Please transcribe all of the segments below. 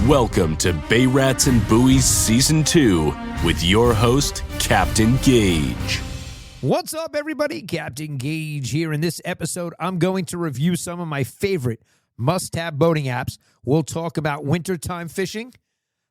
Welcome to Bay Rats Buoys Season 2 with your host, Captain Gaige. What's up, everybody? Captain Gaige here. In this episode, I'm going to review some of my favorite must-have boating apps. We'll talk about wintertime fishing,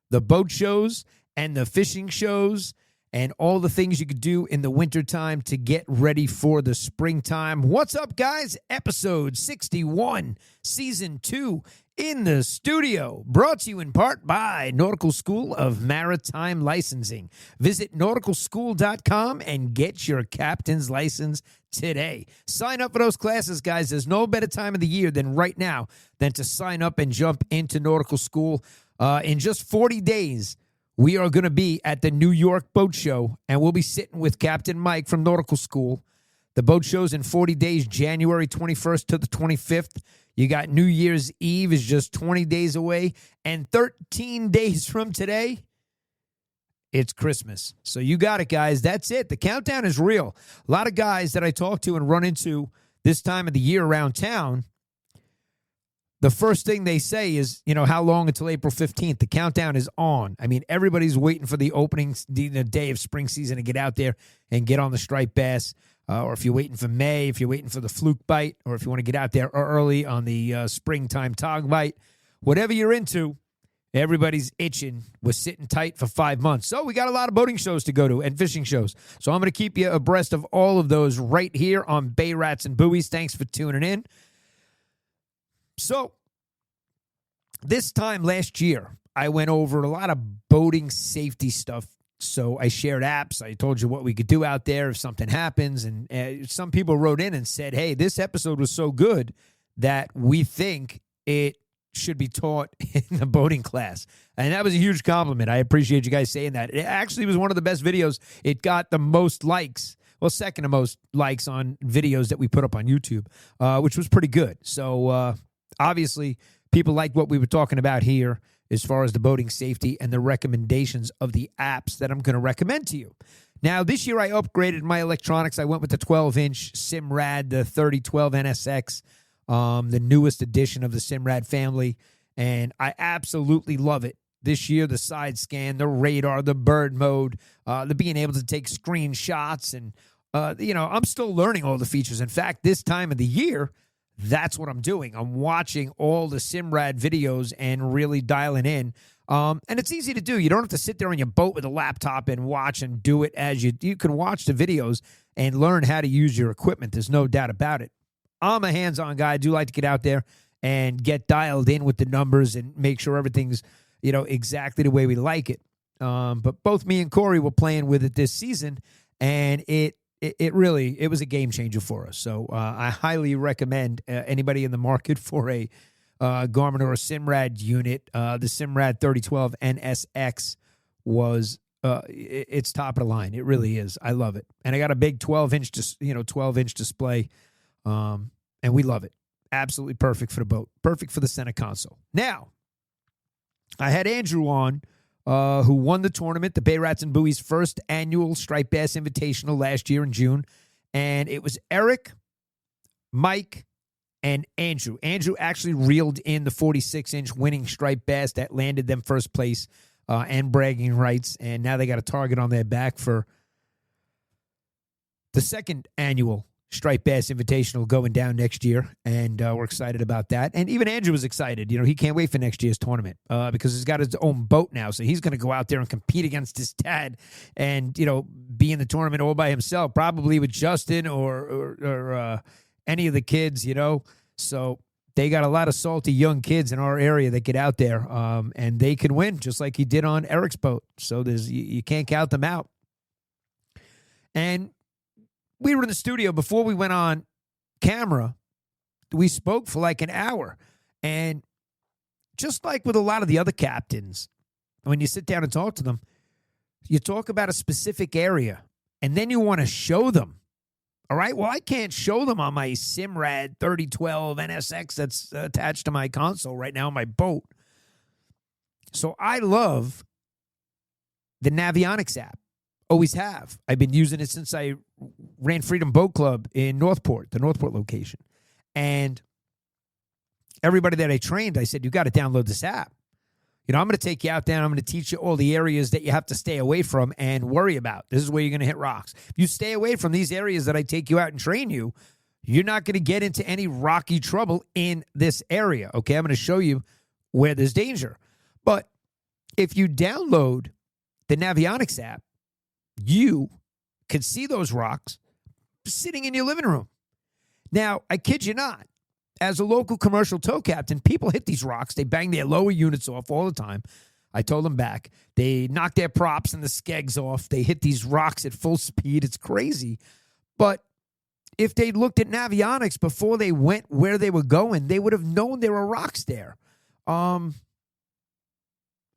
the boat shows, and the fishing shows, and all the things you could do in the wintertime to get ready for the springtime. What's up, guys? Episode 61, Season 2, in the studio, brought to you in part by Nautical School of Maritime Licensing. Visit nauticalschool.com and get your captain's license today. Sign up for those classes, guys. There's no better time of the year than right now than to sign up and jump into Nautical School. In just 40 days, we are going to be at the New York Boat Show, and we'll be sitting with Captain Mike from Nautical School. The boat show's in 40 days, January 21st to the 25th. You got New Year's Eve is just 20 days away, and 13 days from today, it's Christmas. So you got it, guys. That's it. The countdown is real. A lot of guys that I talk to and run into this time of the year around town, the first thing they say is, how long until April 15th? The countdown is on. I mean, everybody's waiting for the opening, the day of spring season to get out there and get on the striped bass. Or if you're waiting for May, if you're waiting for the fluke bite, or if you want to get out there early on the springtime tog bite, whatever you're into, everybody's itching. We're sitting tight for 5 months. So we got a lot of boating shows to go to and fishing shows. So I'm going to keep you abreast of all of those right here on Bay Rats and Buoys. Thanks for tuning in. So this time last year, I went over a lot of boating safety stuff. So I shared apps. I told you what we could do out there if something happens. And some people wrote in and said, hey, this episode was so good that we think it should be taught in the boating class. And that was a huge compliment. I appreciate you guys saying that. It actually was one of the best videos. It got the most likes. Well, second to most likes on videos that we put up on YouTube, which was pretty good. So obviously, people like what we were talking about here as far as the boating safety and the recommendations of the apps that I'm going to recommend to you. Now, this year I upgraded my electronics. I went with the 12-inch Simrad, the 3012 NSX, the newest edition of the Simrad family, and I absolutely love it. This year, the side scan, the radar, the bird mode, the being able to take screenshots, and, I'm still learning all the features. In fact, this time of the year, that's what I'm doing. I'm watching all the Simrad videos and really dialing in. And it's easy to do. You don't have to sit there on your boat with a laptop and watch and do it as you can watch the videos and learn how to use your equipment. There's no doubt about it. I'm a hands-on guy. I do like to get out there and get dialed in with the numbers and make sure everything's, exactly the way we like it. But both me and Corey were playing with it this season, and it was a game changer for us. So I highly recommend anybody in the market for a Garmin or a Simrad unit. The Simrad 3012 NSX was it's top of the line. It really is. I love it, and I got a big 12-inch 12-inch display, and we love it. Absolutely perfect for the boat. Perfect for the center console. Now, I had Andrew on, who won the tournament, the Bay Rats and Buoys' first annual Striped Bass Invitational last year in June. And it was Eric, Mike, and Andrew. Andrew actually reeled in the 46-inch winning striped bass that landed them first place and bragging rights. And now they got a target on their back for the second annual Striped Bass Invitational going down next year, and we're excited about that. And even Andrew was excited. He can't wait for next year's tournament because he's got his own boat now, so he's going to go out there and compete against his dad and, be in the tournament all by himself, probably with Justin or any of the kids, So they got a lot of salty young kids in our area that get out there, and they can win just like he did on Eric's boat. So you can't count them out. And we were in the studio before we went on camera. We spoke for like an hour. And just like with a lot of the other captains, when you sit down and talk to them, you talk about a specific area, and then you want to show them. All right? Well, I can't show them on my Simrad 3012 NSX that's attached to my console right now on my boat. So I love the Navionics app. Always have. I've been using it since I ran Freedom Boat Club in Northport, the Northport location. And everybody that I trained, I said, you got to download this app. I'm going to take you out there and I'm going to teach you all the areas that you have to stay away from and worry about. This is where you're going to hit rocks. If you stay away from these areas that I take you out and train you, you're not going to get into any rocky trouble in this area, okay? I'm going to show you where there's danger. But if you download the Navionics app, you can see those rocks sitting in your living room. Now, I kid you not, as a local commercial tow captain, people hit these rocks. They bang their lower units off all the time. I told them back. They knock their props and the skegs off. They hit these rocks at full speed. It's crazy. But if they looked at Navionics before they went where they were going, they would have known there were rocks there. And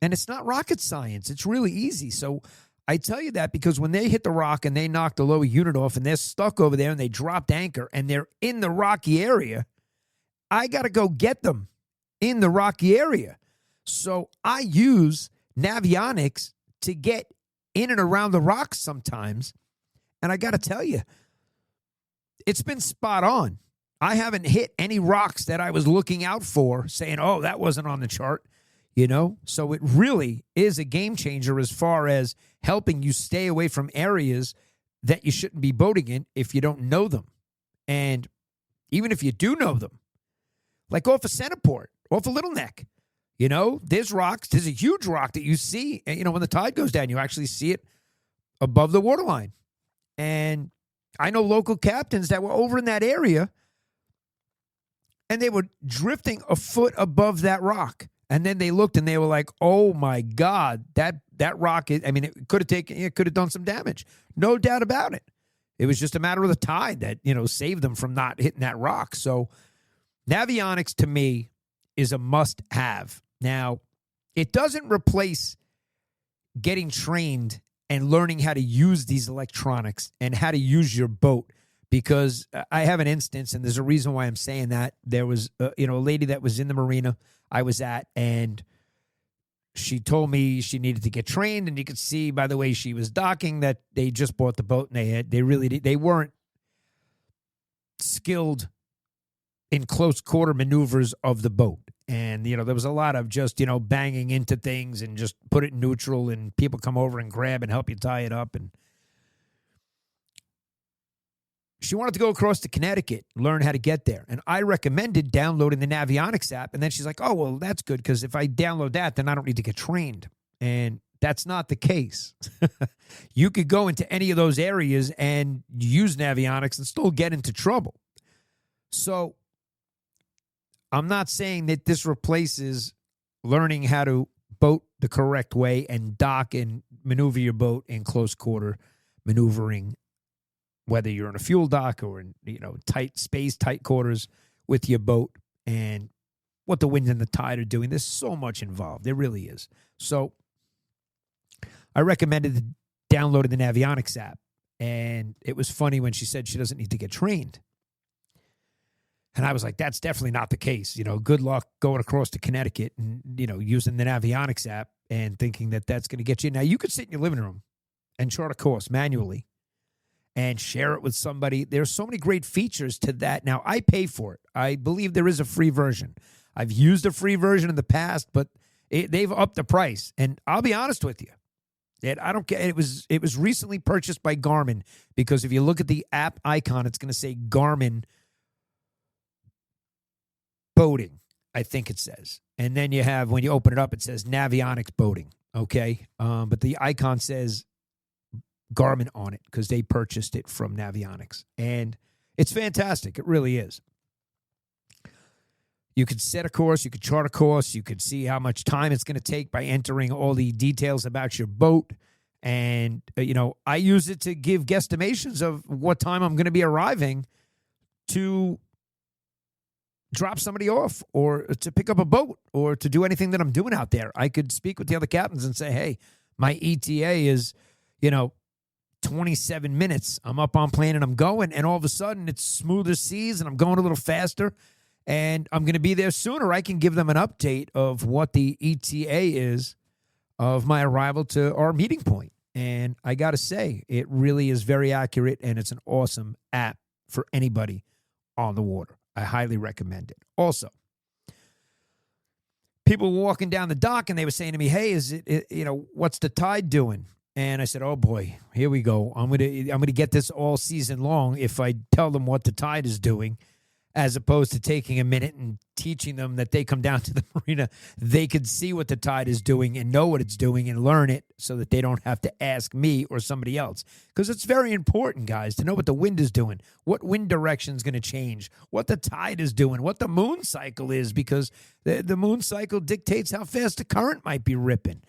it's not rocket science. It's really easy. So I tell you that because when they hit the rock and they knock the lower unit off and they're stuck over there and they dropped anchor and they're in the rocky area, I got to go get them in the rocky area. So I use Navionics to get in and around the rocks sometimes. And I got to tell you, it's been spot on. I haven't hit any rocks that I was looking out for saying, oh, that wasn't on the chart, So it really is a game changer as far as helping you stay away from areas that you shouldn't be boating in if you don't know them. And even if you do know them, like off a Centerport, off a Little Neck, there's rocks. There's a huge rock that you see. And, when the tide goes down, you actually see it above the waterline. And I know local captains that were over in that area, and they were drifting a foot above that rock. And then they looked and they were like, oh, my God, that rock, it could have done some damage. No doubt about it. It was just a matter of the tide that, saved them from not hitting that rock. So Navionics, to me, is a must-have. Now, it doesn't replace getting trained and learning how to use these electronics and how to use your boat, because I have an instance, and there's a reason why I'm saying that. There was, a lady that was in the marina I was at, and she told me she needed to get trained, and you could see by the way she was docking that they just bought the boat, and they weren't skilled in close quarter maneuvers of the boat. And, there was a lot of just, banging into things and just put it in neutral and people come over and grab and help you tie it up. And she wanted to go across to Connecticut, learn how to get there. And I recommended downloading the Navionics app. And then she's like, oh, well, that's good because if I download that, then I don't need to get trained. And that's not the case. You could go into any of those areas and use Navionics and still get into trouble. So I'm not saying that this replaces learning how to boat the correct way and dock and maneuver your boat in close quarter maneuvering, whether you're in a fuel dock or in, tight quarters with your boat, and what the wind and the tide are doing. There's so much involved. There really is. So I recommended downloading the Navionics app, and it was funny when she said she doesn't need to get trained. And I was like, that's definitely not the case. Good luck going across to Connecticut and, using the Navionics app and thinking that that's going to get you. Now, you could sit in your living room and chart a course manually and share it with somebody. There's so many great features to that. Now, I pay for it. I believe there is a free version. I've used a free version in the past, but they've upped the price. And I'll be honest with you. I don't get it. Was recently purchased by Garmin, because if you look at the app icon, it's going to say Garmin Boating, I think it says. And then you have, when you open it up, it says Navionics Boating, okay? But the icon says Garmin on it because they purchased it from Navionics. And it's fantastic. It really is. You could set a course. You could chart a course. You could see how much time it's going to take by entering all the details about your boat. And, I use it to give guesstimations of what time I'm going to be arriving to drop somebody off or to pick up a boat or to do anything that I'm doing out there. I could speak with the other captains and say, hey, my ETA is, 27 minutes. I'm up on plane and I'm going, and all of a sudden it's smoother seas and I'm going a little faster and I'm going to be there sooner. I can give them an update of what the ETA is of my arrival to our meeting point. And I got to say, it really is very accurate, and it's an awesome app for anybody on the water. I highly recommend it. Also, people were walking down the dock and they were saying to me, hey, what's the tide doing? And I said, oh boy, here we go. I'm gonna get this all season long if I tell them what the tide is doing, as opposed to taking a minute and teaching them that they come down to the marina, they could see what the tide is doing and know what it's doing and learn it so that they don't have to ask me or somebody else. Because it's very important, guys, to know what the wind is doing, what wind direction is going to change, what the tide is doing, what the moon cycle is, because the moon cycle dictates how fast the current might be ripping,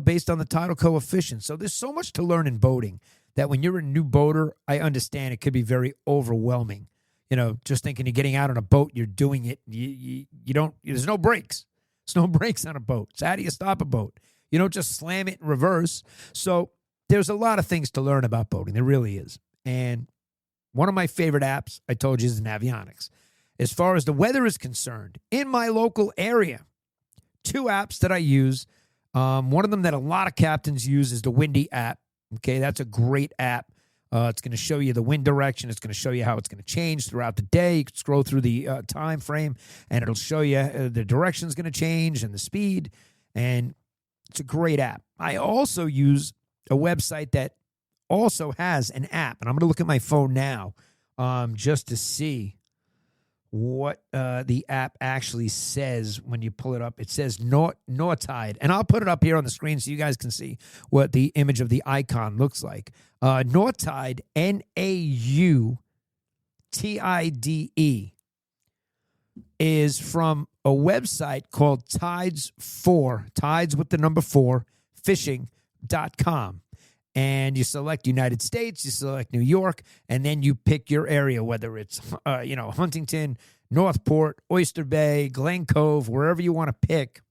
based on the tidal coefficient. So there's so much to learn in boating that when you're a new boater, I understand it could be very overwhelming. Just thinking you're getting out on a boat, you're doing it. You don't, there's no brakes. There's no brakes on a boat. So how do you stop a boat? You don't just slam it in reverse. So there's a lot of things to learn about boating. There really is. And one of my favorite apps, I told you, is Navionics. As far as the weather is concerned, in my local area, 2 apps that I use. One of them that a lot of captains use is the Windy app. Okay, that's a great app. It's going to show you the wind direction. It's going to show you how it's going to change throughout the day. You can scroll through the time frame, and it'll show you the direction is going to change and the speed. And it's a great app. I also use a website that also has an app, and I'm going to look at my phone now just to see what the app actually says when you pull it up. It says Nautide, and I'll put it up here on the screen so you guys can see what the image of the icon looks like. Nautide, Nautide, is from a website called Tides with the number 4, fishing.com. And you select United States, you select New York, and then you pick your area, whether it's, Huntington, Northport, Oyster Bay, Glen Cove, wherever you want to pick.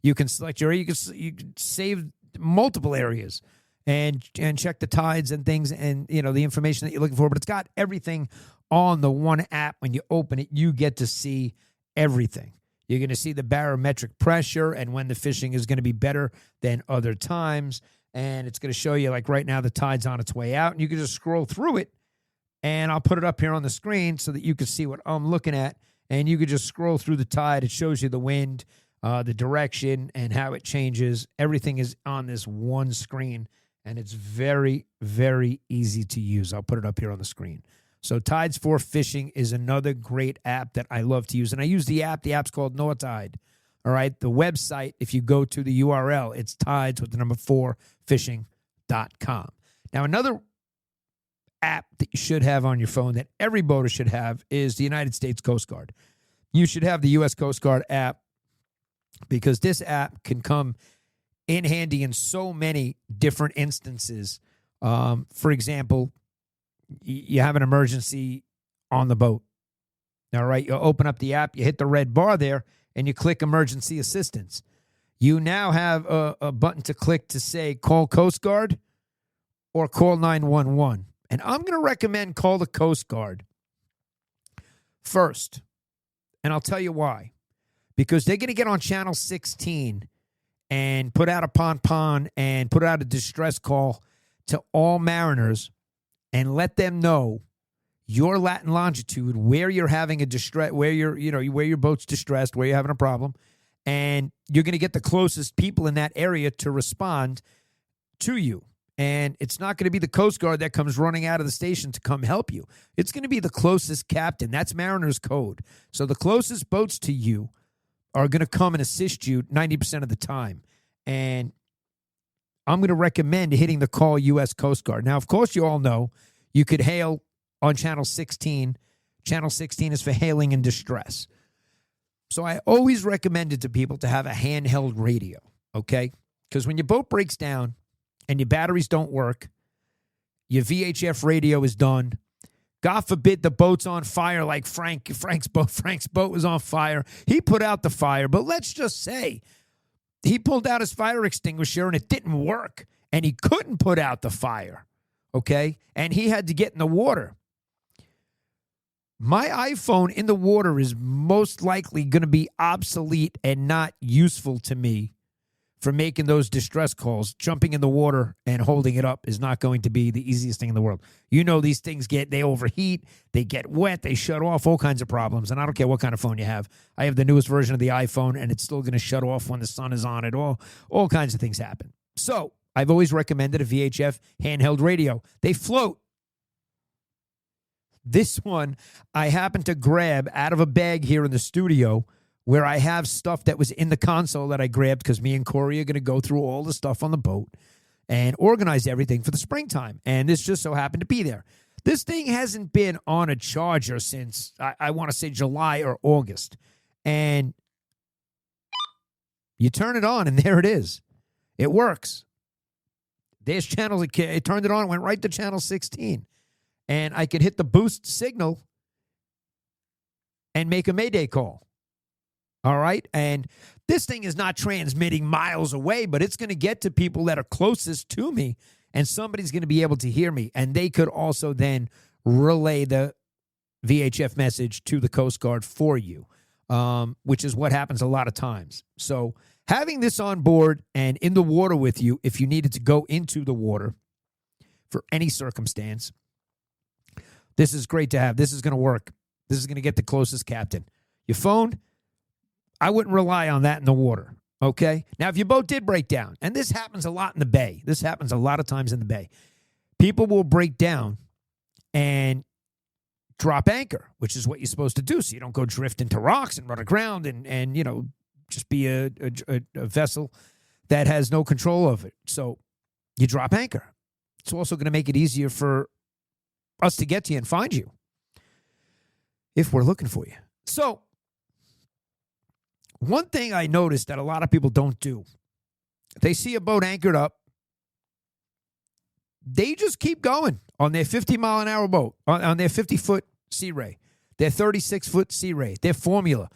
You can select your area. You can save multiple areas and check the tides and things and, the information that you're looking for. But it's got everything on the one app. When you open it, you get to see everything. You're going to see the barometric pressure and when the fishing is going to be better than other times. And it's going to show you, like right now, the tide's on its way out. And you can just scroll through it. And I'll put it up here on the screen so that you can see what I'm looking at. And you can just scroll through the tide. It shows you the wind, the direction, and how it changes. Everything is on this one screen. And it's very, very easy to use. I'll put it up here on the screen. So Tides for Fishing is another great app that I love to use. And I use the app. The app's called Nautide. All right, the website, if you go to the URL, it's Tides with the number 4, fishing.com. Now, another app that you should have on your phone that every boater should have is the United States Coast Guard. You should have the U.S. Coast Guard app because this app can come in handy in so many different instances. For example, you have an emergency on the boat. All right, you open up the app, you hit the red bar there, and you click emergency assistance. You now have a button to click to say call Coast Guard or call 911. And I'm going to recommend call the Coast Guard first. And I'll tell you why. Because they're going to get on channel 16 and put out a pon and put out a distress call to all mariners and let them know your Latin longitude, where you're having a distress, where where your boat's distressed, where you're having a problem, and you're going to get the closest people in that area to respond to you. And it's not going to be the Coast Guard that comes running out of the station to come help you. It's going to be the closest captain. That's Mariner's Code. So the closest boats to you are going to come and assist you 90% of the time. And I'm going to recommend hitting the call U.S. Coast Guard. Now, of course, you all know you could hail on channel 16. Channel 16 is for hailing in distress. So I always recommend it to people to have a handheld radio, okay? Because when your boat breaks down and your batteries don't work, your VHF radio is done. God forbid the boat's on fire like Frank's boat. Frank's boat was on fire. He put out the fire, but let's just say he pulled out his fire extinguisher and it didn't work, and he couldn't put out the fire, okay? And he had to get in the water. My iPhone in the water is most likely going to be obsolete and not useful to me for making those distress calls. Jumping in the water and holding it up is not going to be the easiest thing in the world. You know, these things they overheat, they get wet, they shut off, all kinds of problems. And I don't care what kind of phone you have. I have the newest version of the iPhone, and it's still going to shut off when the sun is on it. All kinds of things happen. So I've always recommended a VHF handheld radio. They float. This one I happened to grab out of a bag here in the studio, where I have stuff that was in the console that I grabbed because me and Corey are going to go through all the stuff on the boat and organize everything for the springtime. And this just so happened to be there. This thing hasn't been on a charger since, I want to say, July or August. And you turn it on, and there it is. It works. There's channels. It turned it on, went right to channel 16. And I could hit the boost signal and make a Mayday call. All right? And this thing is not transmitting miles away, but it's going to get to people that are closest to me, and somebody's going to be able to hear me. And they could also then relay the VHF message to the Coast Guard for you, which is what happens a lot of times. So having this on board and in the water with you, if you needed to go into the water for any circumstance, this is great to have. This is going to work. This is going to get the closest captain. Your phone, I wouldn't rely on that in the water, okay? Now, if your boat did break down, and this happens a lot in the bay. This happens a lot of times in the bay. People will break down and drop anchor, which is what you're supposed to do, so you don't go drift into rocks and run aground and you know, just be a vessel that has no control of it. So you drop anchor. It's also going to make it easier for us to get to you and find you if we're looking for you. So one thing I noticed that a lot of people don't do, they see a boat anchored up, they just keep going on their 50-mile-an-hour boat, on their 50-foot Sea Ray, their 36-foot Sea Ray, their Formula,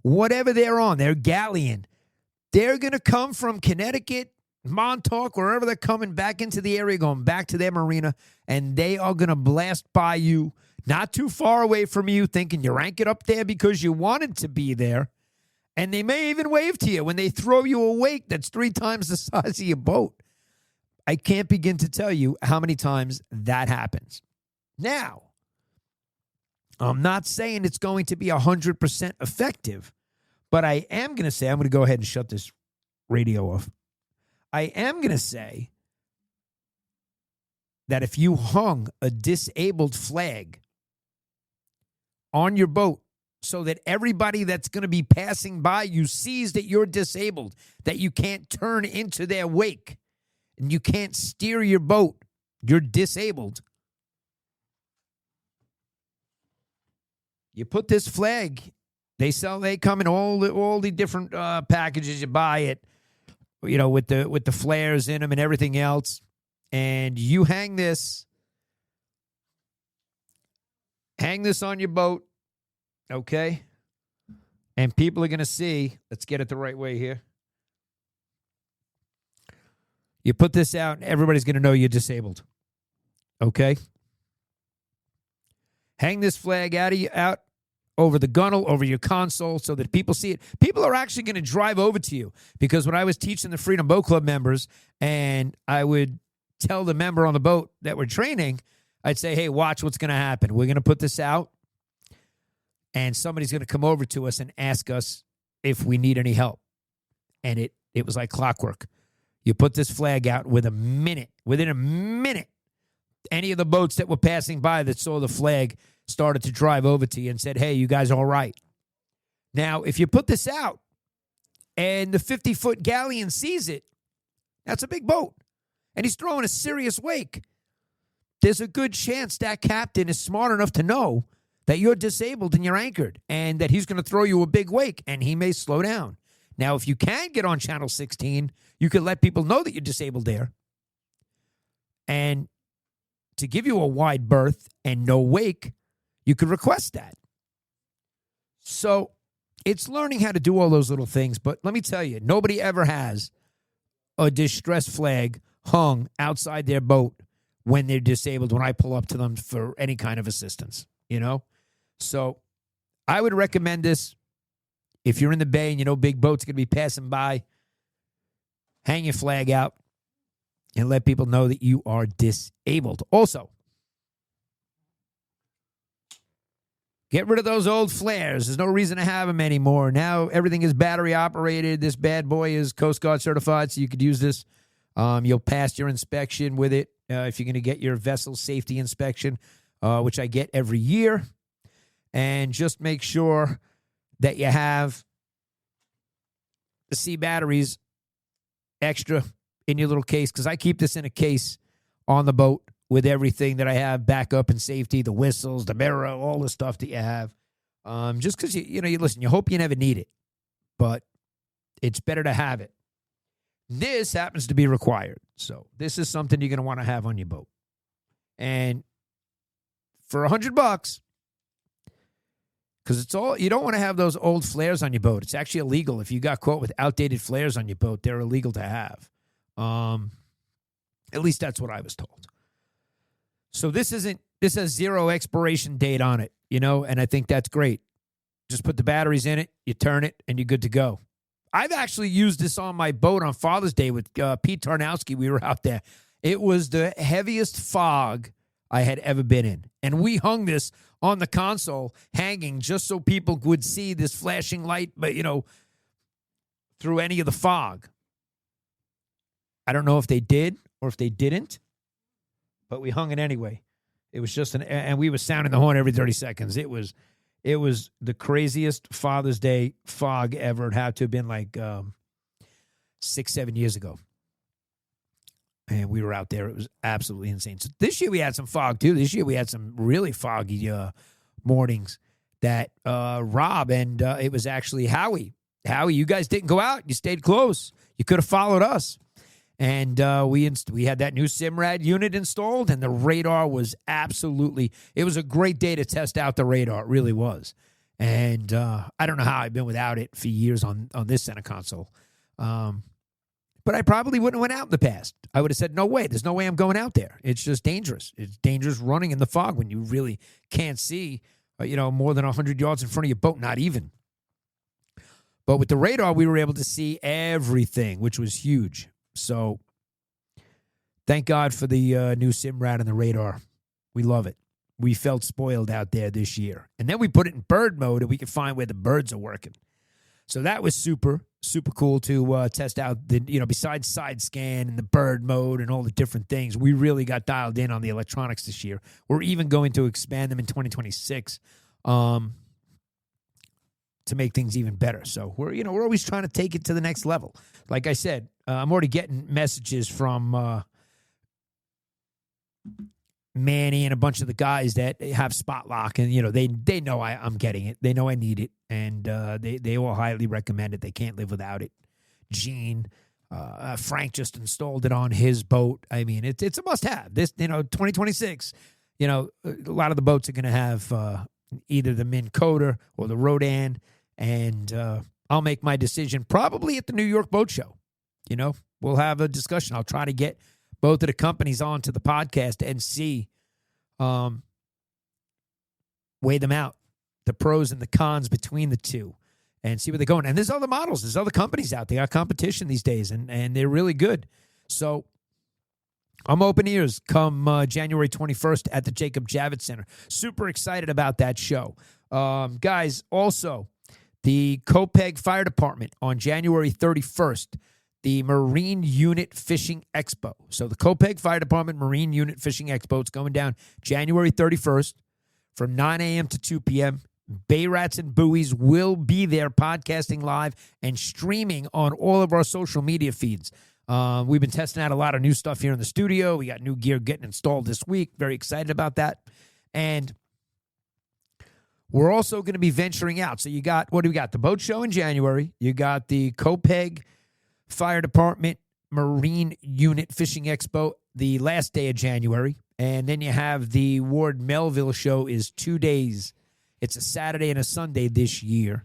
whatever they're on, their Galleon. They're going to come from Connecticut, Montauk, wherever they're coming back into the area, going back to their marina, and they are going to blast by you, not too far away from you, thinking you're anchored up there because you wanted to be there. And they may even wave to you when they throw you a wake that's 3 times the size of your boat. I can't begin to tell you how many times that happens. Now, I'm not saying it's going to be 100% effective, but I am going to say, I'm going to go ahead and shut this radio off. I am going to say that if you hung a disabled flag on your boat, so that everybody that's going to be passing by you sees that you're disabled, that you can't turn into their wake, and you can't steer your boat, you're disabled. You put this flag, they come in all the different packages. You buy it, you know, with the flares in them and everything else, and you hang this on your boat. Okay? And people are going to see, let's get it the right way here. You put this out, and everybody's going to know you're disabled. Okay? Hang this flag out over the gunnel, over your console, so that people see it. People are actually going to drive over to you, because when I was teaching the Freedom Boat Club members, and I would tell the member on the boat that we're training, I'd say, hey, watch what's going to happen. We're going to put this out, and somebody's going to come over to us and ask us if we need any help. And it was like clockwork. You put this flag out within a minute, any of the boats that were passing by that saw the flag started to drive over to you and said, hey, you guys all right? Now, if you put this out and the 50-foot Galleon sees it, that's a big boat, and he's throwing a serious wake. There's a good chance that captain is smart enough to know that you're disabled and you're anchored, and that he's going to throw you a big wake, and he may slow down. Now, if you can get on Channel 16, you could let people know that you're disabled there. And to give you a wide berth and no wake, you could request that. So it's learning how to do all those little things. But let me tell you, nobody ever has a distress flag hung outside their boat when they're disabled, when I pull up to them for any kind of assistance, you know? So I would recommend this if you're in the bay and you know big boats are going to be passing by. hang your flag out, and let people know that you are disabled. Also, get rid of those old flares. There's no reason to have them anymore. Now everything is battery operated. This bad boy is Coast Guard certified, so you could use this. You'll pass your inspection with it if you're going to get your vessel safety inspection, which I get every year. And just make sure that you have the C batteries extra in your little case, because I keep this in a case on the boat with everything that I have, backup and safety, the whistles, the mirror, all the stuff that you have. Just because, you listen, you hope you never need it, but it's better to have it. This happens to be required. So this is something you're going to want to have on your boat. And for $100, because it's all, you don't want to have those old flares on your boat. It's actually illegal. If you got caught with outdated flares on your boat, they're illegal to have. At least that's what I was told. So this has zero expiration date on it, and I think that's great. Just put the batteries in it, you turn it, and you're good to go. I've actually used this on my boat on Father's Day with Pete Tarnowski. We were out there. It was the heaviest fog I had ever been in. And we hung this on the console, hanging just so people would see this flashing light, but, through any of the fog. I don't know if they did or if they didn't, but we hung it anyway. It was just and we were sounding the horn every 30 seconds. It was the craziest Father's Day fog ever. It had to have been like 6-7 years ago. And we were out there. It was absolutely insane. So this year we had some fog too. This year we had some really foggy mornings that Rob and it was actually Howie. Howie, you guys didn't go out. You stayed close. You could have followed us. And we had that new Simrad unit installed, and the radar was it was a great day to test out the radar. It really was. And I don't know how I've been without it for years on this center console. But I probably wouldn't have went out in the past. I would have said, no way. There's no way I'm going out there. It's just dangerous. It's dangerous running in the fog when you really can't see, more than 100 yards in front of your boat, not even. But with the radar, we were able to see everything, which was huge. So thank God for the new Simrad and the radar. We love it. We felt spoiled out there this year. And then we put it in bird mode, and we could find where the birds are working. So that was super, super cool to test out the, besides side scan and the bird mode and all the different things. We really got dialed in on the electronics this year. We're even going to expand them in 2026 to make things even better. So we're always trying to take it to the next level. Like I said, I'm already getting messages from Manny and a bunch of the guys that have Spot Lock, and they know I'm getting it. They know I need it, and they all highly recommend it. They can't live without it. Gene, Frank just installed it on his boat. I mean, it's a must-have. This 2026. A lot of the boats are going to have either the Minn Coder or the Rodan, and I'll make my decision probably at the New York Boat Show. We'll have a discussion. I'll try to get both of the companies onto the podcast and see, weigh them out, the pros and the cons between the two, and see where they're going. And there's other models. There's other companies out there. Got competition these days, and they're really good. So I'm open ears come January 21st at the Jacob Javits Center. Super excited about that show. Guys, also, the Copeg Fire Department on January 31st, the Marine Unit Fishing Expo. So the Copeg Fire Department Marine Unit Fishing Expo, it's going down January 31st from 9 a.m. to 2 p.m. Bay Rats and Buoys will be there podcasting live and streaming on all of our social media feeds. We've been testing out a lot of new stuff here in the studio. We got new gear getting installed this week. Very excited about that. And we're also going to be venturing out. So what do we got? The boat show in January. You got the Copeg Fire Department Marine Unit Fishing Expo the last day of January. And then you have the Ward Melville show is 2 days. It's a Saturday and a Sunday this year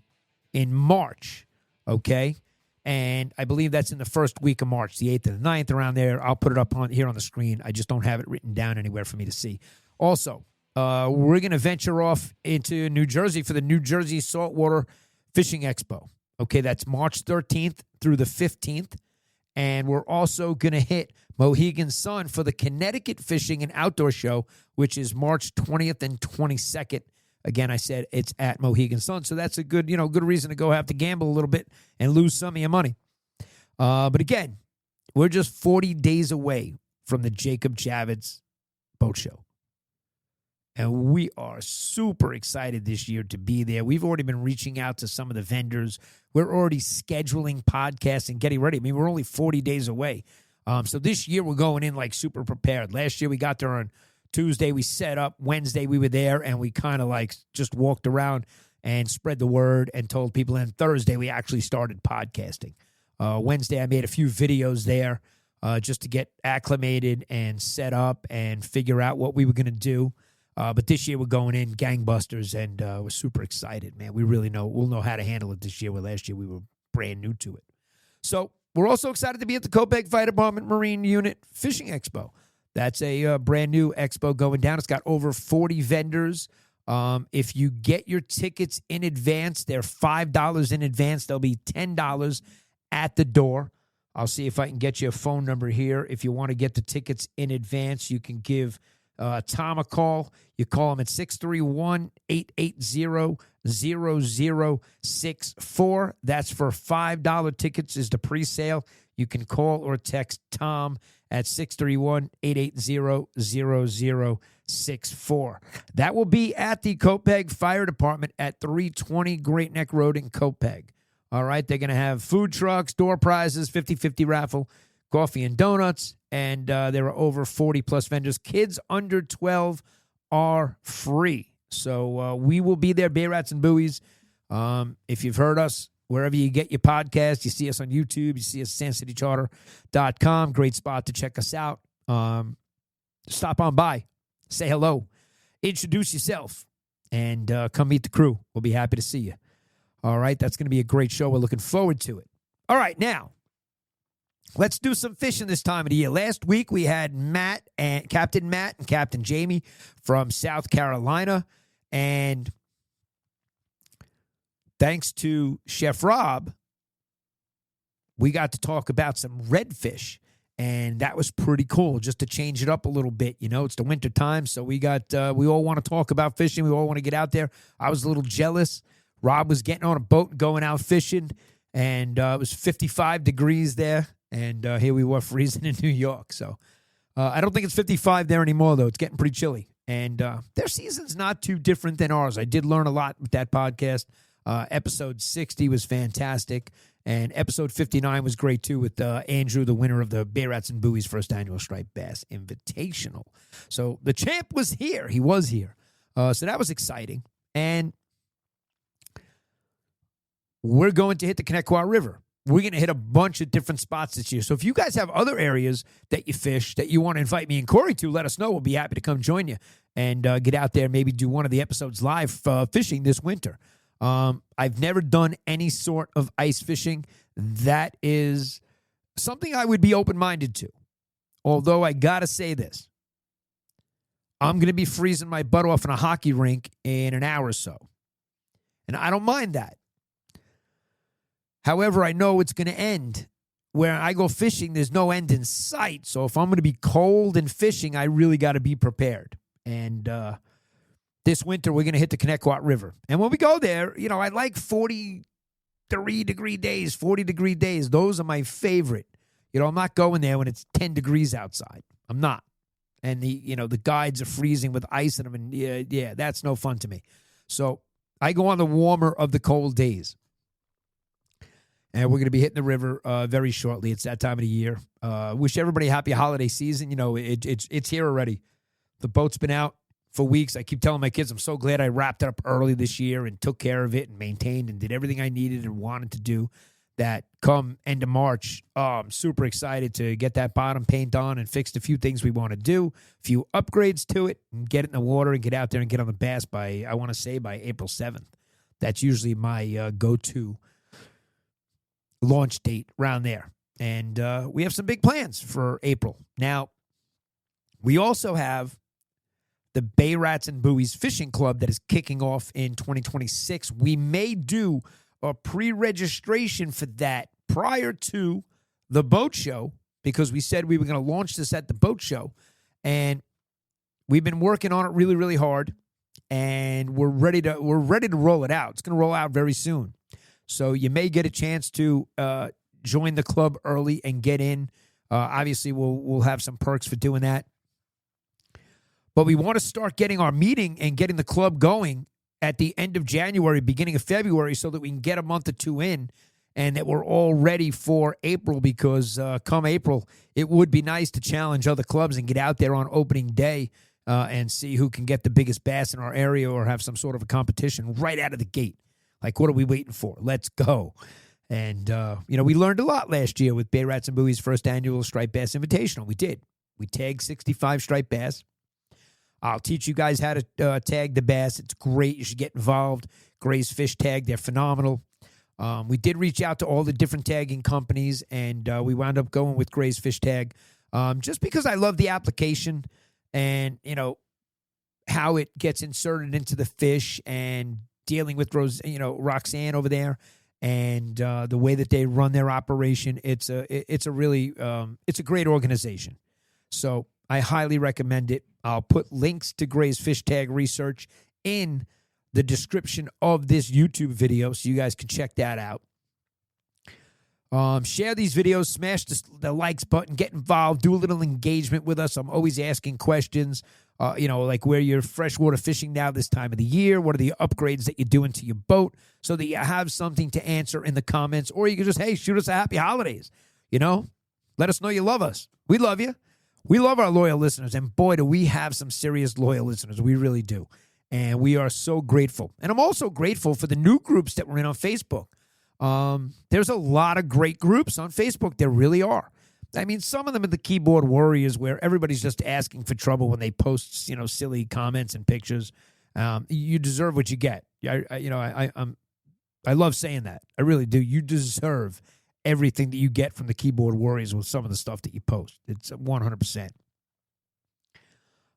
in March. Okay. And I believe that's in the first week of March, the 8th and the 9th, around there. I'll put it up here on the screen. I just don't have it written down anywhere for me to see. Also, we're going to venture off into New Jersey for the New Jersey Saltwater Fishing Expo. Okay, that's March 13th through the 15th. And we're also going to hit Mohegan Sun for the Connecticut Fishing and Outdoor Show, which is March 20th and 22nd. Again, I said it's at Mohegan Sun. So that's a good, good reason to go have to gamble a little bit and lose some of your money. But again, we're just 40 days away from the Jacob Javits Boat Show. And we are super excited this year to be there. We've already been reaching out to some of the vendors. We're already scheduling podcasts and getting ready. I mean, we're only 40 days away. So this year we're going in like super prepared. Last year we got there on Tuesday. We set up. Wednesday we were there, and we kind of like just walked around and spread the word and told people. And Thursday we actually started podcasting. Wednesday I made a few videos there just to get acclimated and set up and figure out what we were going to do. But this year we're going in gangbusters, and we're super excited, man. We'll know how to handle it this year, where last year we were brand new to it. So we're also excited to be at the Copiague Fire Department Marine Unit Fishing Expo. That's a brand new expo going down. It's got over 40 vendors. If you get your tickets in advance, they're $5 in advance. They'll be $10 at the door. I'll see if I can get you a phone number here. If you want to get the tickets in advance, you can give Tom a call. You call him at 631-880-0064. That's for $5 tickets is the pre-sale. You can call or text Tom at 631-880-0064. That will be at the Copiague Fire Department at 320 Great Neck Road in Copiague. All right, they're going to have food trucks, door prizes, 50-50 raffle, coffee and donuts, and there are over 40-plus vendors. Kids under 12 are free. So we will be there, Bay Rats and Buoys. If you've heard us, wherever you get your podcast, you see us on YouTube, you see us at SandCityCharter.com. Great spot to check us out. Stop on by, say hello, introduce yourself, and come meet the crew. We'll be happy to see you. All right, that's going to be a great show. We're looking forward to it. All right, now, let's do some fishing this time of the year. Last week, we had Captain Matt and Captain Jamie from South Carolina. And thanks to Chef Rob, we got to talk about some redfish. And that was pretty cool, just to change it up a little bit. It's the winter time, so we all want to talk about fishing. We all want to get out there. I was a little jealous. Rob was getting on a boat and going out fishing, and it was 55 degrees there. And here we were freezing in New York. So I don't think it's 55 there anymore, though. It's getting pretty chilly. And their season's not too different than ours. I did learn a lot with that podcast. Episode 60 was fantastic. And episode 59 was great, too, with Andrew, the winner of the Bay Rats and Buoys first annual Striped Bass Invitational. So the champ was here. He was here. So that was exciting. And we're going to hit the Connecticut River. We're going to hit a bunch of different spots this year. So if you guys have other areas that you fish that you want to invite me and Corey to, let us know. We'll be happy to come join you and get out there and maybe do one of the episodes live fishing this winter. I've never done any sort of ice fishing. That is something I would be open-minded to. Although I got to say this. I'm going to be freezing my butt off in a hockey rink in an hour or so. And I don't mind that. However, I know it's going to end. Where I go fishing, there's no end in sight. So if I'm going to be cold and fishing, I really got to be prepared. And this winter, we're going to hit the Connecticut River. And when we go there, I like 43-degree days, 40-degree days. Those are my favorite. I'm not going there when it's 10 degrees outside. I'm not. And the guides are freezing with ice in them. And yeah, that's no fun to me. So I go on the warmer of the cold days. And we're going to be hitting the river very shortly. It's that time of the year. Wish everybody a happy holiday season. It's here already. The boat's been out for weeks. I keep telling my kids I'm so glad I wrapped it up early this year and took care of it and maintained and did everything I needed and wanted to do. That come end of March, I'm super excited to get that bottom paint on and fix a few things we want to do, a few upgrades to it, and get it in the water and get out there and get on the bass by April 7th. That's usually my go-to launch date around there. And we have some big plans for April. Now, we also have the Bay Rats and Buoys Fishing Club that is kicking off in 2026. We may do a pre-registration for that prior to the boat show because we said we were going to launch this at the boat show. And we've been working on it really, really hard. And we're ready to roll it out. It's going to roll out very soon. So you may get a chance to join the club early and get in. Obviously, we'll have some perks for doing that. But we want to start getting our meeting and getting the club going at the end of January, beginning of February, so that we can get a month or two in and that we're all ready for April because come April, it would be nice to challenge other clubs and get out there on opening day and see who can get the biggest bass in our area or have some sort of a competition right out of the gate. Like, what are we waiting for? Let's go. And, we learned a lot last year with Bay Rats and Buoys' first annual Striped Bass Invitational. We did. We tagged 65 striped bass. I'll teach you guys how to tag the bass. It's great. You should get involved. Gray's Fish Tag, they're phenomenal. We did reach out to all the different tagging companies, and we wound up going with Gray's Fish Tag just because I love the application and, how it gets inserted into the fish and dealing with Roxanne over there and the way that they run their operation. It's a great organization. So I highly recommend it. I'll put links to Gray's Fish Tag research in the description of this YouTube video so you guys can check that out. Share these videos, smash the likes button, get involved, do a little engagement with us. I'm always asking questions, like where you're freshwater fishing now this time of the year. What are the upgrades that you're doing to your boat so that you have something to answer in the comments? Or you can just, shoot us a happy holidays. Let us know you love us. We love you. We love our loyal listeners, and boy, do we have some serious loyal listeners. We really do, and we are so grateful. And I'm also grateful for the new groups that we're in on Facebook. There's a lot of great groups on Facebook. There really are. I mean, some of them are the keyboard warriors where everybody's just asking for trouble when they post, silly comments and pictures. You deserve what you get. I love saying that. I really do. You deserve everything that you get from the keyboard warriors with some of the stuff that you post. It's 100%.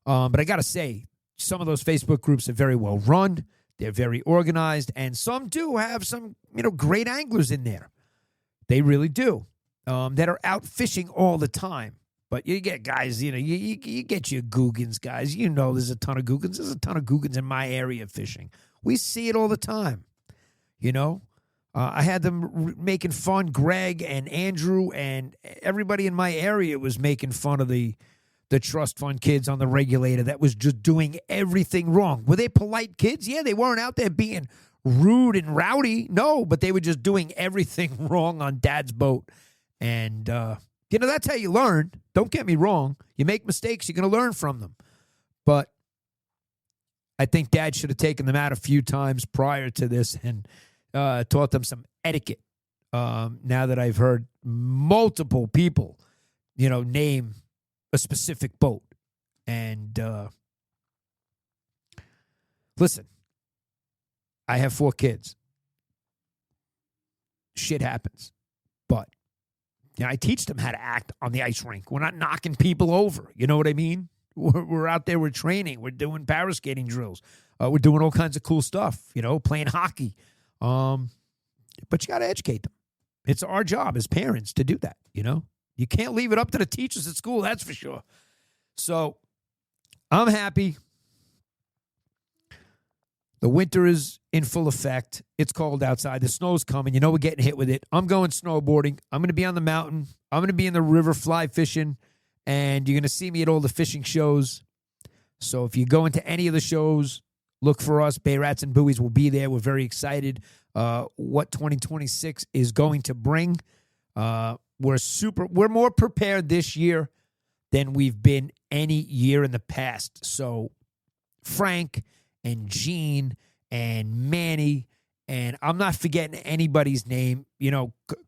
But I got to say, some of those Facebook groups are very well run. They're very organized, and some do have some, great anglers in there. They really do, that are out fishing all the time. But you get guys, you get your Googans guys. There's a ton of Googans. There's a ton of Googans in my area fishing. We see it all the time, I had them making fun. Greg and Andrew and everybody in my area was making fun of the trust fund kids on the regulator that was just doing everything wrong. Were they polite kids? Yeah, they weren't out there being rude and rowdy. No, but they were just doing everything wrong on Dad's boat. And, that's how you learn. Don't get me wrong. You make mistakes, you're going to learn from them. But I think Dad should have taken them out a few times prior to this and taught them some etiquette. Now that I've heard multiple people, name a specific boat. And listen, I have 4 kids. Shit happens. But I teach them how to act on the ice rink. We're not knocking people over. You know what I mean? We're out there, we're training. We're doing paraskating drills. We're doing all kinds of cool stuff, playing hockey. But you got to educate them. It's our job as parents to do that, You can't leave it up to the teachers at school, that's for sure. So I'm happy. The winter is in full effect. It's cold outside. The snow's coming. We're getting hit with it. I'm going snowboarding. I'm going to be on the mountain. I'm going to be in the river fly fishing. And you're going to see me at all the fishing shows. So if you go into any of the shows, look for us. Bay Rats and Buoys will be there. We're very excited what 2026 is going to bring. We're more prepared this year than we've been any year in the past. So Frank and Gene and Manny, and I'm not forgetting anybody's name,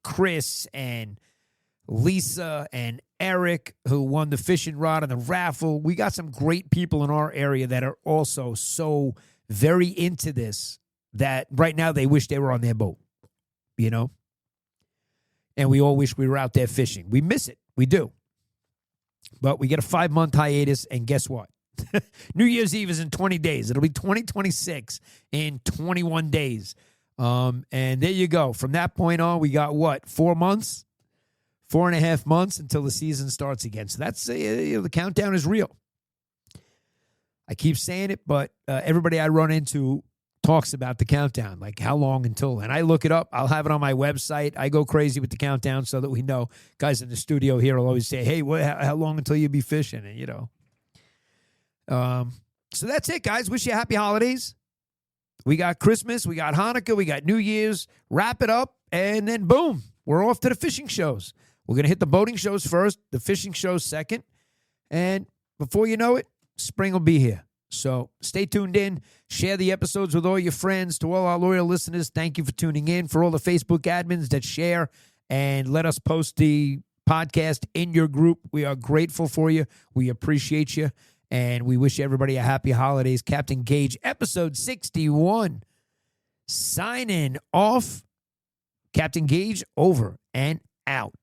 Chris and Lisa and Eric, who won the fishing rod and the raffle. We got some great people in our area that are also so very into this that right now they wish they were on their boat, And we all wish we were out there fishing. We miss it. We do. But we get a 5-month hiatus, and guess what? New Year's Eve is in 20 days. It'll be 2026 in 21 days. And there you go. From that point on, we got 4 months? 4.5 months until the season starts again. So that's, the countdown is real. I keep saying it, but everybody I run into talks about the countdown, like how long until. And I look it up. I'll have it on my website. I go crazy with the countdown so that we know. Guys in the studio here will always say, hey, how long until you be fishing? And, so that's it, guys. Wish you happy holidays. We got Christmas. We got Hanukkah. We got New Year's. Wrap it up. And then, boom, we're off to the fishing shows. We're going to hit the boating shows first, the fishing shows second. And before you know it, spring will be here. So stay tuned in. Share the episodes with all your friends. To all our loyal listeners, thank you for tuning in. For all the Facebook admins that share and let us post the podcast in your group, we are grateful for you. We appreciate you. And we wish everybody a happy holidays. Captain Gaige, episode 61. Signing off. Captain Gaige, over and out.